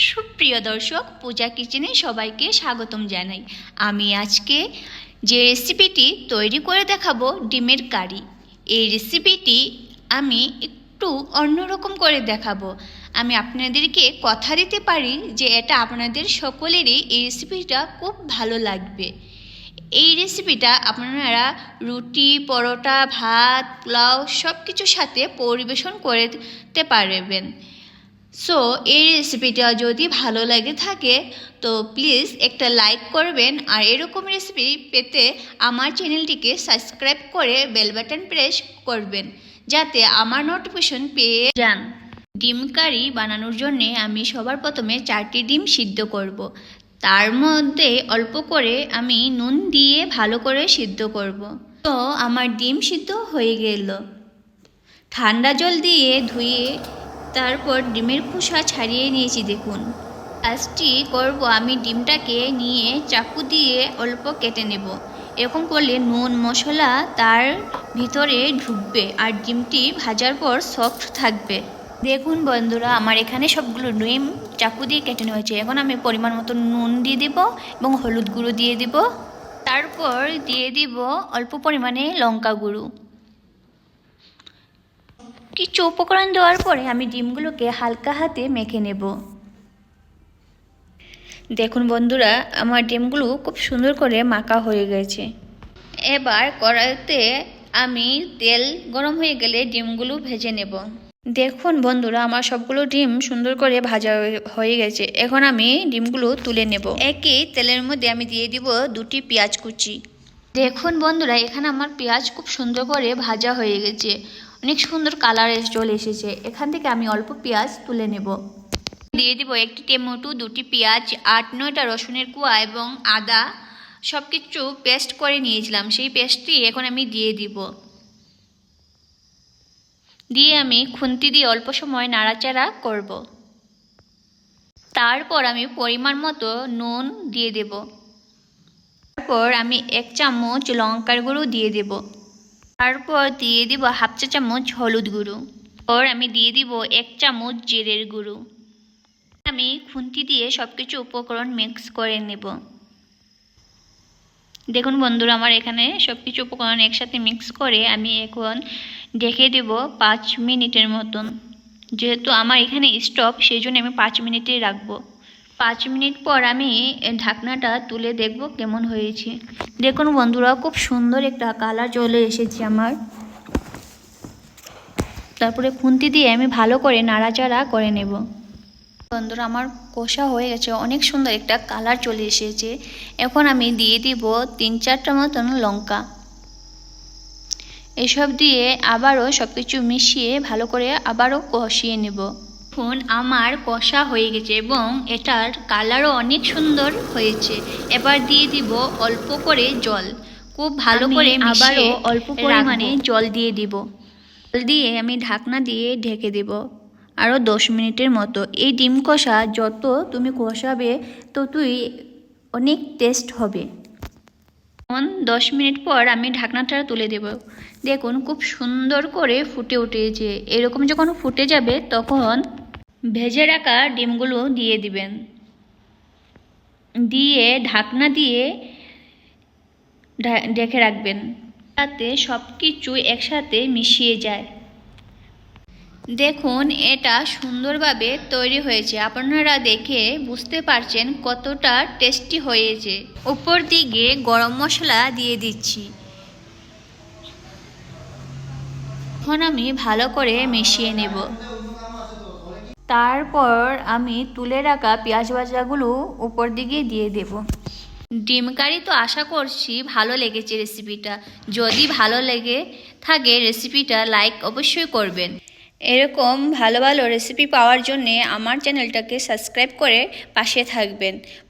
সুপ্রিয় দর্শক, পূজা কিচেনে সবাইকে স্বাগতম জানাই। আমি আজকে যে রেসিপিটি তৈরি করে দেখাবো ডিমের কারি। এই রেসিপিটি আমি একটু অন্যরকম করে দেখাবো। আমি আপনাদেরকে কথা দিতে পারি যে এটা আপনাদের সকলেরই এই রেসিপিটা খুব ভালো লাগবে। এই রেসিপিটা আপনারা রুটি, পরোটা, ভাত, পোলাও সব কিছুর সাথে পরিবেশন করতে পারবেন। সো এই রেসিপিটা যদি ভালো লাগে থাকে তো প্লিজ একটা লাইক করবেন, আর এরকম রেসিপি পেতে আমার চ্যানেলটিকে সাবস্ক্রাইব করে বেল বাটন প্রেস করবেন যাতে আমার নোটিফিকেশন পেয়ে যান। ডিম কারি বানানোর জন্য আমি সবার প্রথমে 4টি ডিম সিদ্ধ করব। তার মধ্যে অল্প করে আমি নুন দিয়ে ভালো করে সিদ্ধ করব। তো আমার ডিম সিদ্ধ হয়ে গেল। ঠান্ডা জল দিয়ে ধুয়ে তারপর ডিমের খোসা ছাড়িয়ে নিয়েছি। দেখুন, কাজটি করব আমি ডিমটাকে নিয়ে চাকু দিয়ে অল্প কেটে নেব। এরকম করলে নুন মশলা তার ভিতরে ঢুকবে আর ডিমটি ভাজার পর সফট থাকবে। দেখুন বন্ধুরা, আমার এখানে সবগুলো ডিম চাকু দিয়ে কেটে নেওয়া হয়েছে। এখন আমি পরিমাণ মতো নুন দিয়ে দিব এবং হলুদ গুঁড়ো দিয়ে দিব। তারপর দিয়ে দিব অল্প পরিমাণে লঙ্কা গুঁড়ো। কিছু উপকরণ দেওয়ার পরে আমি ডিমগুলোকে হালকা হাতে মেখে নেব। দেখুন বন্ধুরা, আমার ডিমগুলো খুব সুন্দর করে মাখা হয়ে গেছে। এবার কড়াইতে আমি তেল গরম হয়ে গেলে ডিমগুলো ভেজে নেব। দেখুন বন্ধুরা, আমার সবগুলো ডিম সুন্দর করে ভাজা হয়ে গেছে। এখন আমি ডিমগুলো তুলে নেব। একই তেলের মধ্যে আমি দিয়ে দিব 2টি পেঁয়াজ কুচি। দেখুন বন্ধুরা, এখানে আমার পেঁয়াজ খুব সুন্দর করে ভাজা হয়ে গেছে, অনেক সুন্দর কালার চলে এসেছে। এখান থেকে আমি অল্প পেঁয়াজ তুলে নেব। দিয়ে দিব 1টি টমেটো, 2টি পেঁয়াজ, 8-9টা রসুনের কোয়া এবং আদা সব কিছু পেস্ট করে নিয়েছিলাম। সেই পেস্টটি এখন আমি দিয়ে দিব। দিয়ে আমি খুন্তি দিয়ে অল্প সময় নাড়াচাড়া করব। তারপর আমি পরিমাণ মতো নুন দিয়ে দেব। তারপর আমি 1 চামচ লঙ্কার গুঁড়ো দিয়ে দেব। তারপর দিয়ে দিব 1/2 চা চামচ হলুদ গুঁড়ো। আর আমি দিয়ে দিব 1 চামচ জিরের গুঁড়ো। আমি খুন্তি দিয়ে সব কিছু উপকরণ মিক্স করে নেব। দেখুন বন্ধুরা, আমার এখানে সব কিছু উপকরণ একসাথে মিক্স করে আমি এখন ঢেকে দেব 5 মিনিটের মতন। যেহেতু আমার এখানে স্টপ, সেই জন্য আমি 5 মিনিটে রাখবো। 5 মিনিট পর আমি ঢাকনাটা তুলে দেখব কেমন হয়েছে। দেখুন বন্ধুরা, খুব সুন্দর একটা কালার চলে এসেছে আমার। তারপরে খুন্তি দিয়ে আমি ভালো করে নাড়াচাড়া করে নেব। বন্ধুরা, আমার কষা হয়ে গেছে, অনেক সুন্দর একটা কালার চলে এসেছে। এখন আমি দিয়ে দিব 3-4টা মতন লঙ্কা। এসব দিয়ে আবারও সব কিছু মিশিয়ে ভালো করে আবারও কষিয়ে নেব। এখন আমার কষা হয়ে গেছে এবং এটার কালারও অনেক সুন্দর হয়েছে। এবার দিয়ে দিব অল্প করে জল। খুব ভালো করে আবারও অল্প পরিমাণে জল দিয়ে দিব। জল দিয়ে আমি ঢাকনা দিয়ে ঢেকে দেব আরও 10 মিনিটের মতো। এই ডিম কষা যত তুমি কষাবে ততই অনেক টেস্ট হবে। 10 মিনিট পর আমি ঢাকনাটা তুলে দেব। দেখুন, খুব সুন্দর করে ফুটে উঠেছে। এরকম যখন ফুটে যাবে তখন ভেজে রাখা ডিমগুলো দিয়ে দিবেন। দিয়ে ঢাকনা দিয়ে ঢেকে রাখবেন যাতে সব কিছু একসাথে মিশিয়ে যায়। দেখুন, এটা সুন্দরভাবে তৈরি হয়েছে। আপনারা দেখে বুঝতে পারছেন কতটা টেস্টি হয়েছে। উপর দিকে গরম মশলা দিয়ে দিচ্ছি। এখন আমি ভালো করে মিশিয়ে নেব। তারপর আমি তুলে রাখা পেঁয়াজ ভাজাগুলো উপর দিকে দিয়ে দেব। ডিম কারি তো আশা করছি ভালো লেগেছে রেসিপিটা। যদি ভালো লেগে থাকে রেসিপিটা লাইক অবশ্যই করবেন। এরকম ভালো ভালো রেসিপি পাওয়ার জন্যে আমার চ্যানেলটাকে সাবস্ক্রাইব করে পাশে থাকবেন।